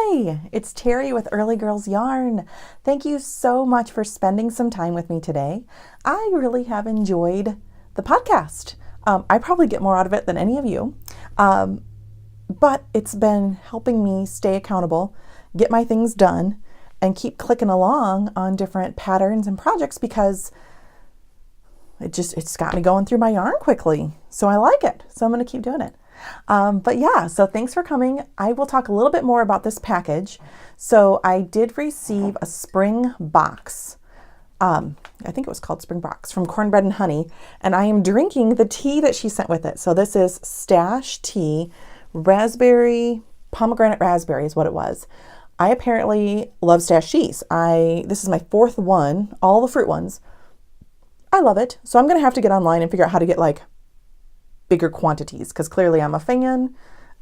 Hi, it's Terry with Early Girls Yarn. Thank you so much for spending some time with me today. I really have enjoyed the podcast. I probably get more out of it than any of you, but it's been helping me stay accountable, get my things done, and keep clicking along on different patterns and projects because it's got me going through my yarn quickly. So I like it. So I'm going to keep doing it. But yeah, so thanks for coming. I will talk a little bit more about this package. So I did receive a spring box. I think it was called Spring Box from Cornbread and Honey, and I am drinking the tea that she sent with it. So this is Stash Tea, pomegranate raspberry is what it was. I apparently love Stash teas. This is my fourth one, all the fruit ones. I love it. So I'm going to have to get online and figure out how to get like bigger quantities because clearly I'm a fan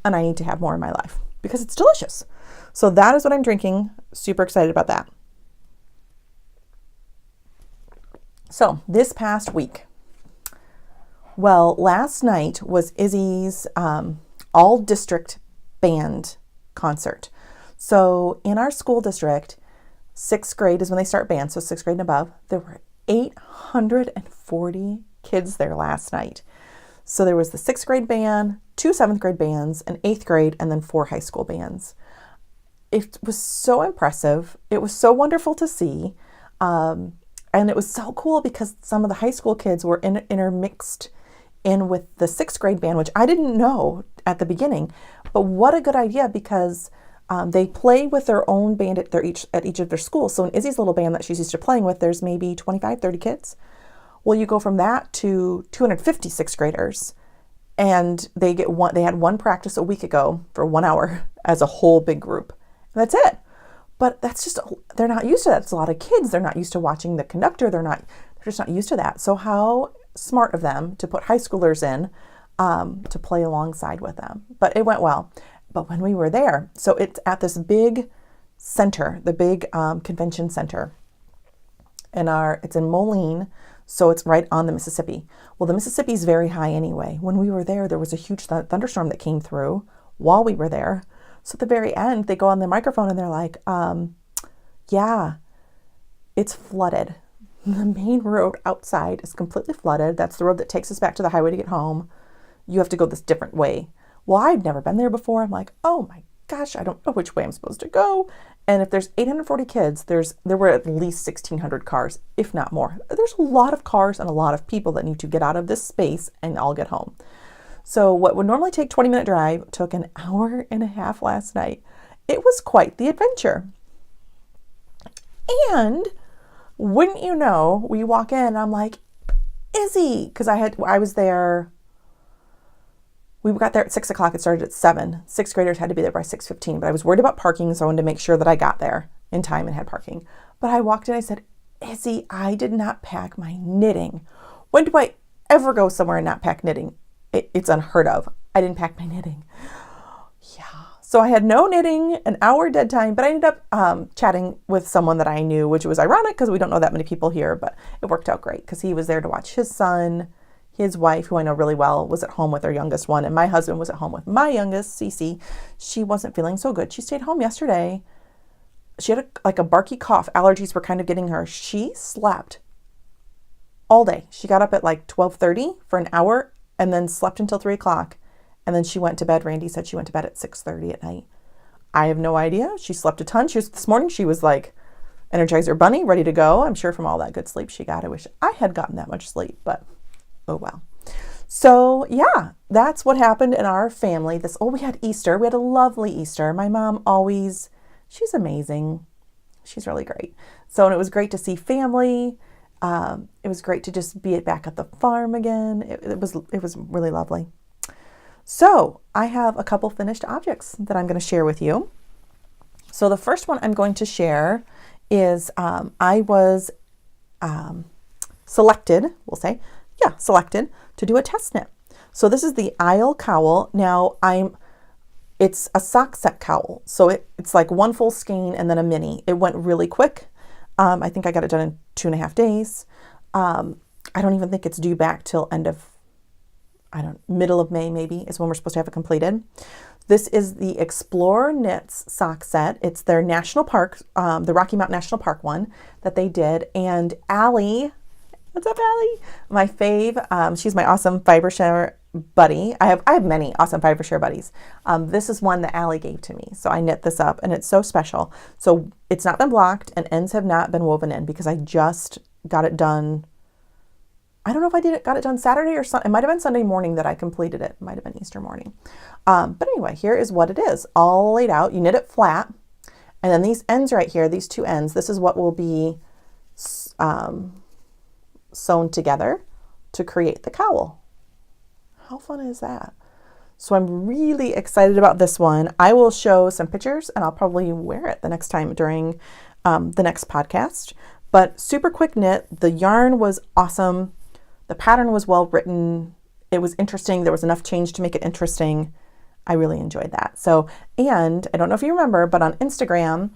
and I need to have more in my life because it's delicious. So that is what I'm drinking. Super excited about that. So this past week, well, last night was Izzy's all district band concert. So in our school district, 6th grade is when they start band. So 6th grade and above, there were 840 kids there last night. So there was the 6th grade band, 2 7th grade bands, an 8th grade, and then 4 high school bands. It was so impressive. It was so wonderful to see. And it was so cool because some of the high school kids were intermixed in with the 6th grade band, which I didn't know at the beginning. But what a good idea because they play with their own band at each of their schools. So in Izzy's little band that she's used to playing with, there's maybe 25, 30 kids. Well, you go from that to 250 6th graders, and they had one practice a week ago for 1 hour as a whole big group. And that's it. But they're not used to that. It's a lot of kids. They're not used to watching the conductor. They're just not used to that. So how smart of them to put high schoolers in to play alongside with them. But it went well. But when we were there, so it's at this big center, the big convention center. It's in Moline. So it's right on the Mississippi. Well, the Mississippi is very high anyway. When we were there was a huge thunderstorm that came through while we were there. So at the very end, they go on the microphone and they're like, yeah, it's flooded. The main road outside is completely flooded. That's the road that takes us back to the highway to get home. You have to go this different way. Well, I'd never been there before. I'm like, oh my gosh, I don't know which way I'm supposed to go. And if there's 840 kids, there were at least 1,600 cars, if not more. There's a lot of cars and a lot of people that need to get out of this space and all get home. So what would normally take 20-minute drive took an hour and a half last night. It was quite the adventure. And wouldn't you know, we walk in and I'm like, Izzy, because I was there. We got there at 6 o'clock. It started at 7. 6th graders had to be there by 6:15, but I was worried about parking, so I wanted to make sure that I got there in time and had parking. But I walked in, I said, Izzy, I did not pack my knitting. When do I ever go somewhere and not pack knitting? It's unheard of. I didn't pack my knitting. Yeah. So I had no knitting, an hour dead time, but I ended up chatting with someone that I knew, which was ironic because we don't know that many people here, but it worked out great because he was there to watch his son. His wife, who I know really well, was at home with their youngest one, and my husband was at home with my youngest, Cece. She wasn't feeling so good. She stayed home yesterday. She had a barky cough. Allergies were kind of getting her. She slept all day. She got up at like 12:30 for an hour and then slept until 3 o'clock. And then she went to bed. Randy said she went to bed at 6:30 at night. I have no idea. She slept a ton. This morning she was like Energizer Bunny, ready to go. I'm sure from all that good sleep she got. I wish I had gotten that much sleep, but oh well. So yeah, that's what happened in our family. We had Easter. We had a lovely Easter. My mom she's amazing. She's really great. So, and it was great to see family. It was great to just be back at the farm again. It was really lovely. So I have a couple finished objects that I'm going to share with you. So the first one I'm going to share is I was selected to do a test knit. So this is the Isle Cowl. Now it's a Sock Set Cowl. So it's like one full skein and then a mini. It went really quick. I think I got it done in 2.5 days. I don't even think it's due back till middle of May maybe is when we're supposed to have it completed. This is the Explore Knits sock set. It's their national park, the Rocky Mountain National Park one that they did. And Allie, what's up, Allie? My fave. She's my awesome fiber share buddy. I have many awesome fiber share buddies. This is one that Allie gave to me. So I knit this up and it's so special. So it's not been blocked and ends have not been woven in because I just got it done. I don't know if I got it done Saturday or Sunday. It might have been Sunday morning that I completed it. It might have been Easter morning. But anyway, here is what it is. All laid out. You knit it flat. And then these ends right here, these two ends, this is what will be sewn together to create the cowl. How fun is that? So I'm really excited about this one. I will show some pictures and I'll probably wear it the next time during the next podcast. But super quick knit. The yarn was awesome. The pattern was well written. It was interesting. There was enough change to make it interesting. I really enjoyed that. So, and I don't know if you remember, but on Instagram,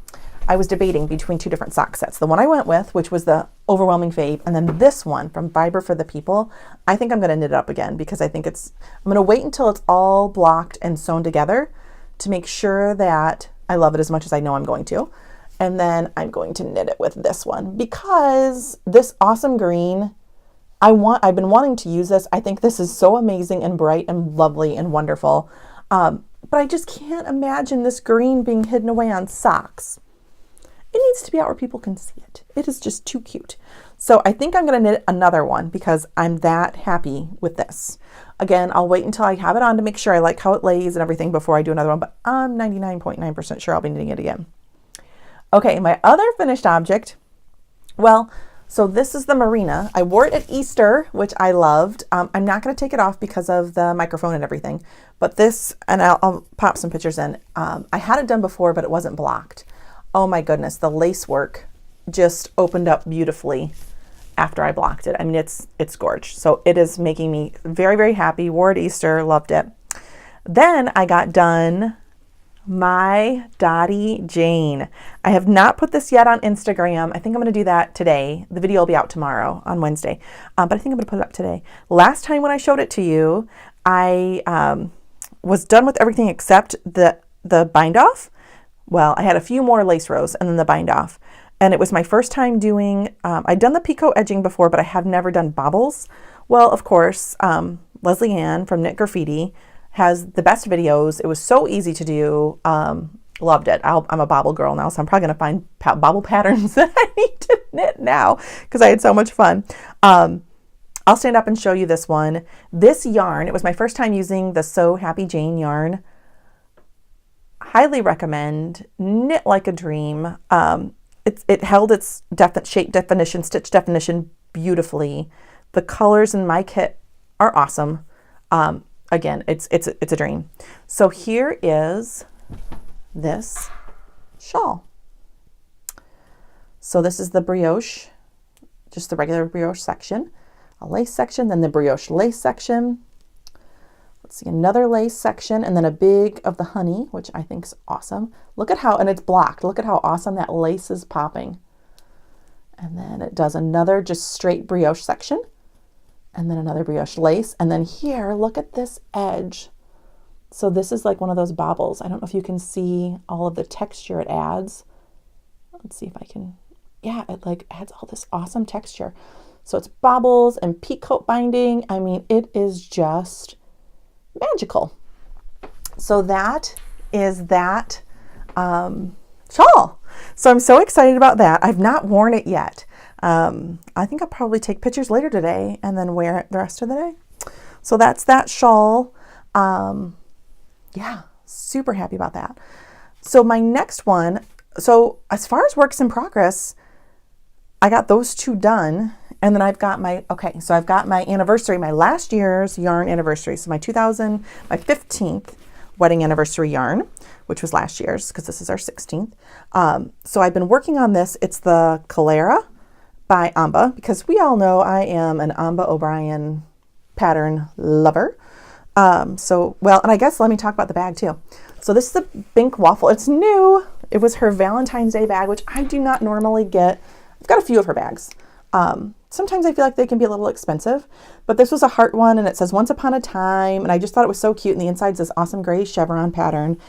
I was debating between two different sock sets. The one I went with, which was the overwhelming fave, and then this one from Fiber for the People. I think I'm going to knit it up again because I think I'm going to wait until it's all blocked and sewn together to make sure that I love it as much as I know I'm going to. And then I'm going to knit it with this one because this awesome green, I've been wanting to use this. I think this is so amazing and bright and lovely and wonderful. But I just can't imagine this green being hidden away on socks. It needs to be out where people can see it. It is just too cute. So I think I'm going to knit another one because I'm that happy with this. Again, I'll wait until I have it on to make sure I like how it lays and everything before I do another one, but I'm 99.9% sure I'll be knitting it again. Okay, my other finished object, well, so this is the Marina. I wore it at Easter, which I loved. I'm not going to take it off because of the microphone and everything, but this, and I'll pop some pictures in. I had it done before, but it wasn't blocked. Oh my goodness, the lace work just opened up beautifully after I blocked it. I mean, it's gorgeous. So it is making me very, very happy. Wore it Easter, loved it. Then I got done my Dottie Jane. I have not put this yet on Instagram. I think I'm going to do that today. The video will be out tomorrow on Wednesday, but I think I'm going to put it up today. Last time when I showed it to you, I was done with everything except the bind off. Well, I had a few more lace rows and then the bind off. And it was my first time doing, I'd done the picot edging before, but I have never done bobbles. Well, of course, Leslie Ann from Knit Graffiti has the best videos. It was so easy to do. Loved it. I'm a bobble girl now, so I'm probably going to find bobble patterns that I need to knit now because I had so much fun. I'll stand up and show you this one. This yarn, it was my first time using the So Happy Jane yarn. Highly recommend. Knit like a dream. It held its shape definition, stitch definition beautifully. The colors in my kit are awesome. Again, it's a dream. So here is this shawl. So this is the brioche, just the regular brioche section, a lace section, then the brioche lace section. Let's see, another lace section, and then a big of the honey, which I think is awesome. Look at how, and it's blocked. Look at how awesome that lace is popping. And then it does another just straight brioche section, and then another brioche lace. And then here, look at this edge. So this is like one of those bobbles. I don't know if you can see all of the texture it adds. Let's see if I can, yeah, it like adds all this awesome texture. So it's bobbles and peacoat binding. I mean, it is just magical. So that is that shawl. So I'm so excited about that. I've not worn it yet. I think I'll probably take pictures later today and then wear it the rest of the day. So that's that shawl. Yeah, super happy about that. So my next one, so as far as works in progress, I got those two done. And then I've got so I've got my anniversary, my last year's yarn anniversary. So my 15th wedding anniversary yarn, which was last year's because this is our 16th. So I've been working on this. It's the Calera by Amba, because we all know I am an Amba O'Brien pattern lover. And I guess let me talk about the bag too. So this is the Bink Waffle. It's new. It was her Valentine's Day bag, which I do not normally get. I've got a few of her bags. sometimes I feel like they can be a little expensive, but this was a heart one and it says once upon a time. And I just thought it was so cute. And the inside's this awesome gray chevron pattern.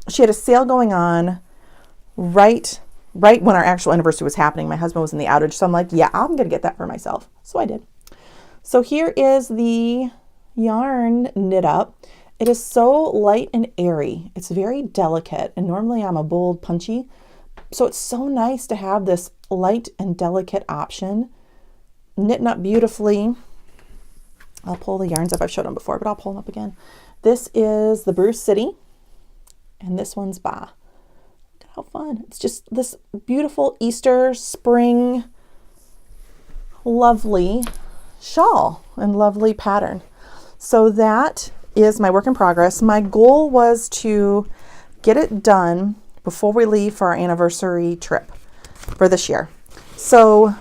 She had a sale going on right when our actual anniversary was happening. My husband was in the outage. So I'm like, yeah, I'm going to get that for myself. So I did. So here is the yarn knit up. It is so light and airy. It's very delicate. And normally I'm a bold, punchy. So it's so nice to have this light and delicate option. Knitting up beautifully. I'll pull the yarns up. I've showed them before, but I'll pull them up again. This is the Bruce City. And this one's Ba. Look at how fun. It's just this beautiful Easter, spring, lovely shawl and lovely pattern. So that is my work in progress. My goal was to get it done before we leave for our anniversary trip for this year. So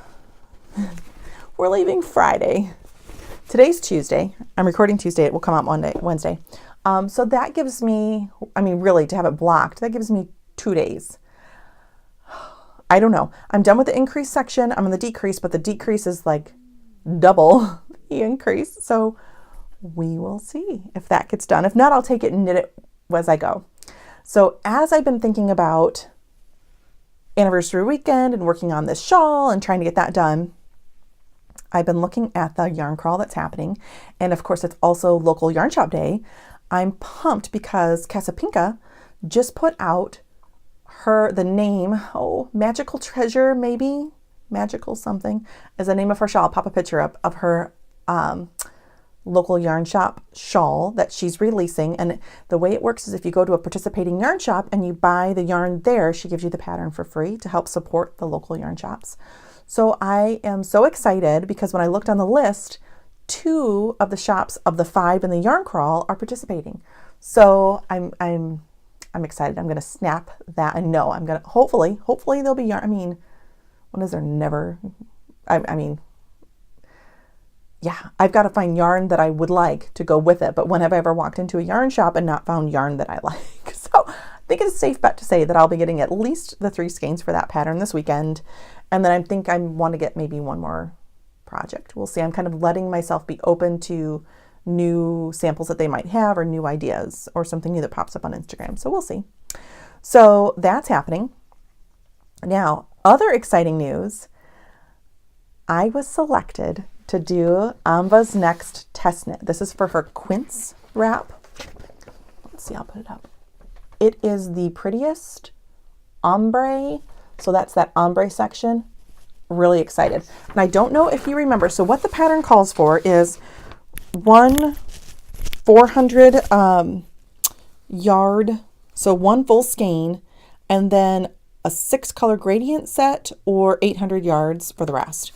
we're leaving Friday. Today's Tuesday. I'm recording Tuesday. It will come out Wednesday. So that gives me, really to have it blocked, that gives me 2 days. I don't know. I'm done with the increase section. I'm on the decrease, but the decrease is like double the increase. So we will see if that gets done. If not, I'll take it and knit it as I go. So as I've been thinking about anniversary weekend and working on this shawl and trying to get that done, I've been looking at the yarn crawl that's happening. And of course, it's also local yarn shop day. I'm pumped because Casapinka just put out the name, Magical Treasure, maybe Magical something is the name of her shawl. I'll pop a picture up of her local yarn shop shawl that she's releasing. And the way it works is if you go to a participating yarn shop and you buy the yarn there, she gives you the pattern for free to help support the local yarn shops. So I am so excited because when I looked on the list, 2 of the shops of the 5 in the yarn crawl are participating. So I'm excited. I'm going to snap that and know I'm going to hopefully there'll be yarn. When is there never? Yeah, I've got to find yarn that I would like to go with it. But when have I ever walked into a yarn shop and not found yarn that I like? So I think it's a safe bet to say that I'll be getting at least the 3 skeins for that pattern this weekend. And then I want to get maybe one more project. We'll see. I'm kind of letting myself be open to new samples that they might have or new ideas or something new that pops up on Instagram. So we'll see. So that's happening. Now, other exciting news. I was selected to do Amva's next test knit. This is for her quince wrap. Let's see, I'll put it up. It is the prettiest ombre. So that's that ombre section. Really excited. And I don't know if you remember. So what the pattern calls for is 1 400 yard. So 1 full skein and then a 6 color gradient set or 800 yards for the rest.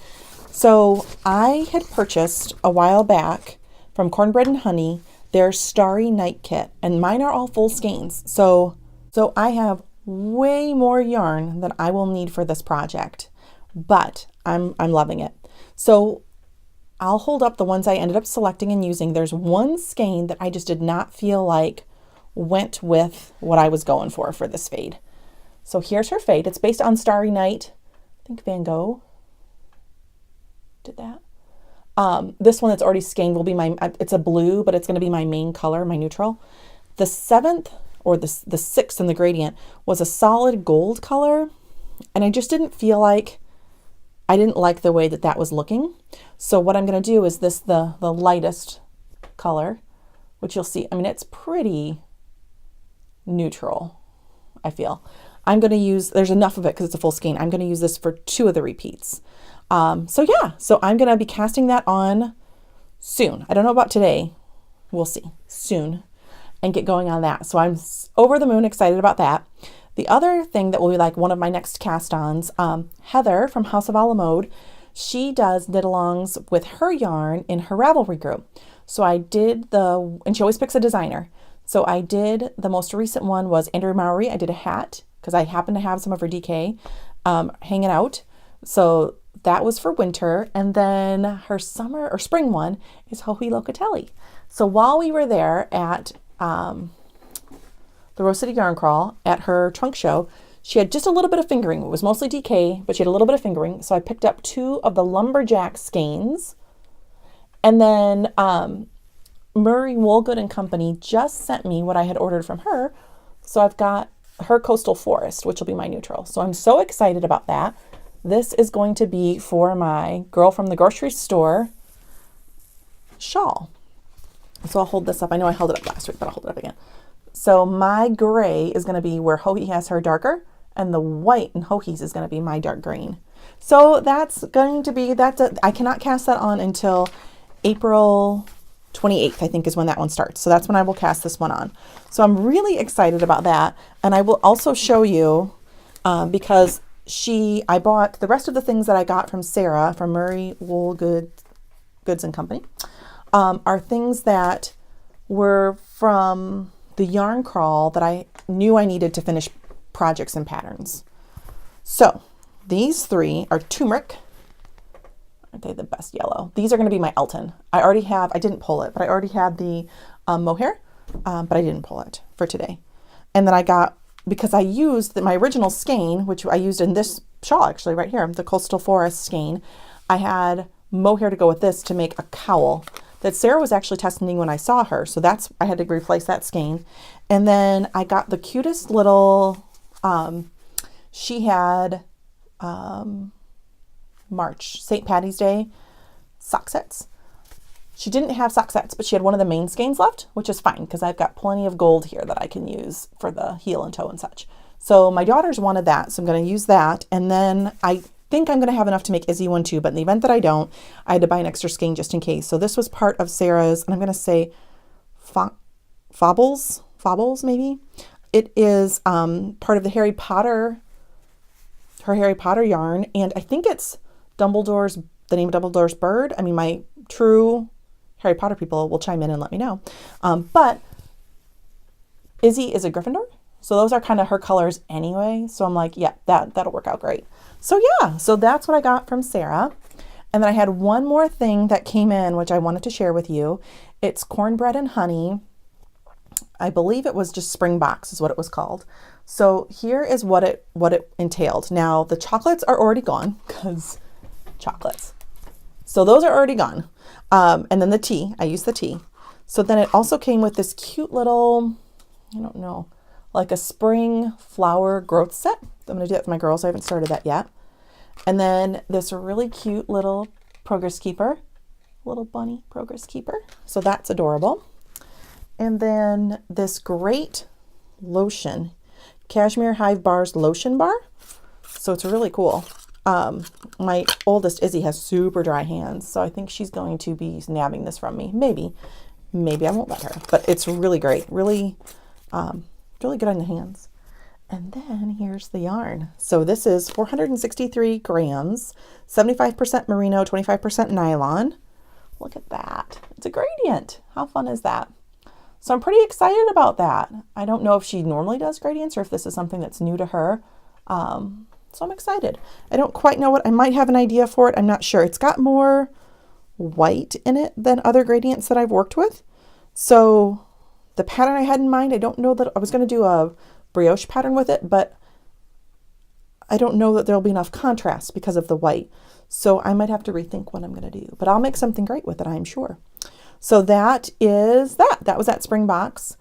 So I had purchased a while back from Cornbread and Honey their Starry Night kit, and mine are all full skeins. So I have way more yarn than I will need for this project, but I'm loving it. So I'll hold up the ones I ended up selecting and using. There's 1 skein that I just did not feel like went with what I was going for this fade. So here's her fade. It's based on Starry Night. I think Van Gogh did that. This one that's already skeined will be it's a blue, but it's going to be my main color, my neutral. The 7th or the 6th in the gradient was a solid gold color. And I just didn't feel like, I didn't like the way that was looking. So what I'm going to do is the lightest color, which you'll see. It's pretty neutral, I feel. I'm going to use, there's enough of it because it's a full skein. I'm going to use this for 2 of the repeats. So I'm going to be casting that on soon. I don't know about today. We'll see soon and get going on that. So I'm over the moon excited about that. The other thing that will be like one of my next cast-ons, Heather from House of Alamode, she does knit-alongs with her yarn in her Ravelry group. So I did and she always picks a designer. So I did, the most recent one was Andrew Mowry. I did a hat because I happen to have some of her DK hanging out. So that was for winter. And then her summer or spring one is Hohi Locatelli. So while we were there at the Rose City Yarn Crawl at her trunk show, She had just a little bit of fingering. It was mostly DK, but she had a little bit of fingering. So I picked up 2 of the lumberjack skeins. And then Murray Woolgood and Company just sent me what I had ordered from her. So I've got her Coastal Forest, which will be my neutral. So I'm so excited about that. This is going to be for my girl from the grocery store shawl. So I'll hold this up. I know I held it up last week, but I'll hold it up again. So my gray is going to be where Hohi has her darker, and the white in Hohi's is going to be my dark green. So that's going to be, I cannot cast that on until April 28th, I think is when that one starts. So that's when I will cast this one on. So I'm really excited about that. And I will also show you, because I bought the rest of the things that I got from Sarah, from Murray Wool Goods and Company, are things that were from the yarn crawl that I knew I needed to finish projects and patterns. So these 3 are turmeric. Aren't they the best yellow? These are going to be my Elton. I didn't pull it, but I already had the mohair, but I didn't pull it for today. And then I got, because I used my original skein, which I used in this shawl actually right here, the Coastal Forest skein, I had mohair to go with this to make a cowl that Sarah was actually testing when I saw her. So I had to replace that skein. And then I got the cutest little, she had March, St. Patty's Day sock sets. She didn't have sock sets, but she had one of the main skeins left, which is fine because I've got plenty of gold here that I can use for the heel and toe and such. So my daughters wanted that, so I'm going to use that. And then I think I'm going to have enough to make Izzy one too, but in the event that I don't, I had to buy an extra skein just in case. So this was part of Sarah's, and I'm going to say Faubles maybe. It is part of the Harry Potter yarn, and I think it's the name of Dumbledore's bird. I mean, my true Harry Potter people will chime in and let me know. But Izzy is a Gryffindor, so those are kind of her colors anyway. So I'm like, yeah, that'll work out great. So yeah, so that's what I got from Sarah. And then I had one more thing that came in, which I wanted to share with you. It's cornbread and honey. I believe it was just spring box is what it was called. So here is what it entailed. Now the chocolates are already gone because chocolates. So those are already gone. And then the tea, I used the tea. So then it also came with this cute little, I don't know, like a spring flower growth set. I'm going to do that for my girls. I haven't started that yet. And then this really cute little progress keeper, little bunny progress keeper. So that's adorable. And then this great lotion, Cashmere Hive Bar's lotion bar. So it's really cool. My oldest Izzy has super dry hands, so I think she's going to be nabbing this from me. Maybe I won't let her, but it's really great. Really, really good on the hands. And then here's the yarn. So this is 463 grams, 75% merino, 25% nylon. Look at that. It's a gradient. How fun is that? So I'm pretty excited about that. I don't know if she normally does gradients or if this is something that's new to her. So I'm excited. I don't quite know I might have an idea for it. I'm not sure. It's got more white in it than other gradients that I've worked with. So the pattern I had in mind, I don't know that I was going to do a brioche pattern with it, but I don't know that there'll be enough contrast because of the white. So I might have to rethink what I'm going to do, but I'll make something great with it, I'm sure. So that is that. That was that spring box.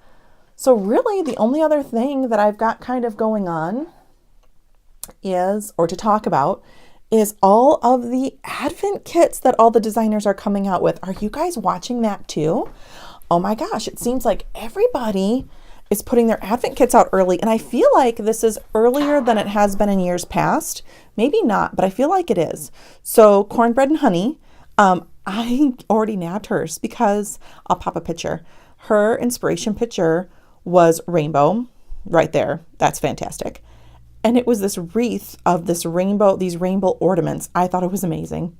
So really the only other thing that I've got kind of going on to talk about is all of the advent kits that all the designers are coming out with. Are you guys watching that too? Oh my gosh, it seems like everybody is putting their advent kits out early, and I feel like this is earlier than it has been in years past. Maybe not, but I feel like it is. So cornbread and honey, I already nabbed hers because I'll pop a picture. Her inspiration picture was rainbow right there. That's fantastic. And it was this wreath of these rainbow ornaments. I thought it was amazing.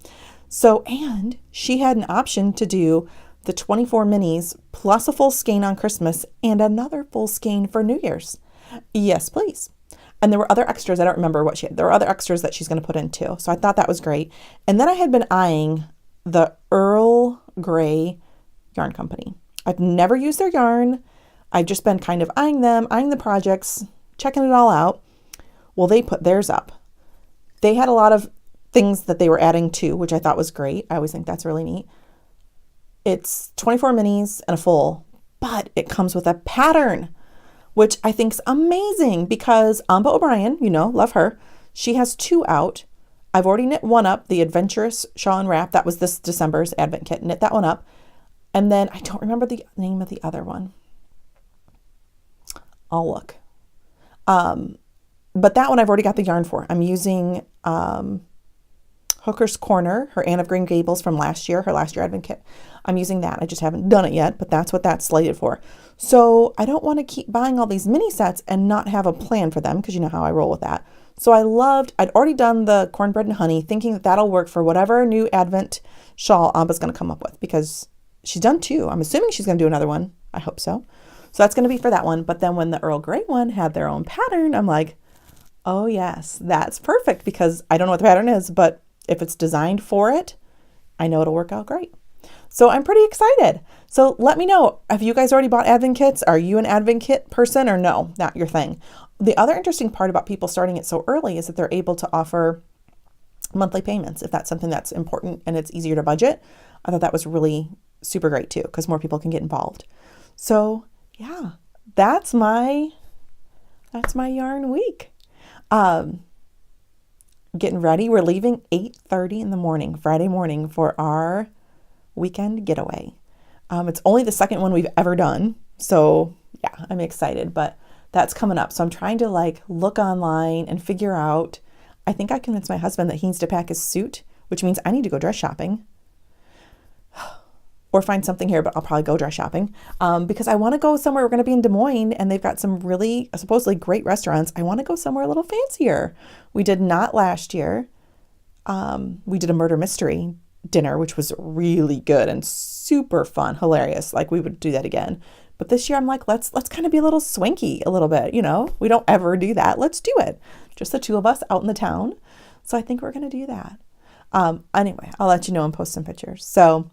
So, and she had an option to do the 24 minis plus a full skein on Christmas and another full skein for New Year's. Yes, please. And there were other extras. I don't remember what she had. There were other extras that she's going to put in too. So I thought that was great. And then I had been eyeing the Earl Grey Yarn Company. I've never used their yarn. I've just been kind of eyeing them, eyeing the projects, checking it all out. Well, they put theirs up. They had a lot of things that they were adding to, which I thought was great. I always think that's really neat. It's 24 minis and a full, but it comes with a pattern, which I think is amazing because Amba O'Brien, love her. She has 2 out. I've already knit one up, the Adventurous Shawl and Wrap. That was this December's Advent kit. Knit that one up. And then I don't remember the name of the other one. I'll look. But that one I've already got the yarn for. I'm using Hooker's Corner, her Anne of Green Gables from last year, her last year Advent kit. I'm using that. I just haven't done it yet, but that's what that's slated for. So I don't want to keep buying all these mini sets and not have a plan for them because you know how I roll with that. So I'd already done the Cornbread and Honey, thinking that that'll work for whatever new Advent shawl Amba's going to come up with because she's done 2. I'm assuming she's going to do another one. I hope so. So that's going to be for that one. But then when the Earl Grey one had their own pattern, I'm like, oh yes, that's perfect because I don't know what the pattern is, but if it's designed for it, I know it'll work out great. So I'm pretty excited. So let me know, have you guys already bought Advent kits? Are you an Advent kit person or no, not your thing? The other interesting part about people starting it so early is that they're able to offer monthly payments if that's something that's important and it's easier to budget. I thought that was really super great too because more people can get involved. So yeah, that's my yarn week. Getting ready. We're leaving 8:30 in the morning, Friday morning, for our weekend getaway. It's only the second one we've ever done. So yeah, I'm excited, but that's coming up. So I'm trying to look online and figure out, I think I convinced my husband that he needs to pack his suit, which means I need to go dress shopping or find something here, but I'll probably go dress shopping because I want to go somewhere. We're going to be in Des Moines and they've got some really supposedly great restaurants. I want to go somewhere a little fancier. We did not last year. We did a murder mystery dinner, which was really good and super fun, hilarious. We would do that again. But this year I'm like, let's kind of be a little swanky a little bit. We don't ever do that. Let's do it. Just the 2 of us out in the town. So I think we're going to do that. Anyway, I'll let you know and post some pictures. So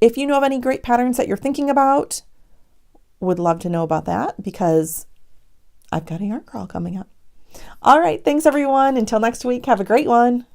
if you know of any great patterns that you're thinking about, would love to know about that because I've got a yarn crawl coming up. All right. Thanks everyone. Until next week. Have a great one.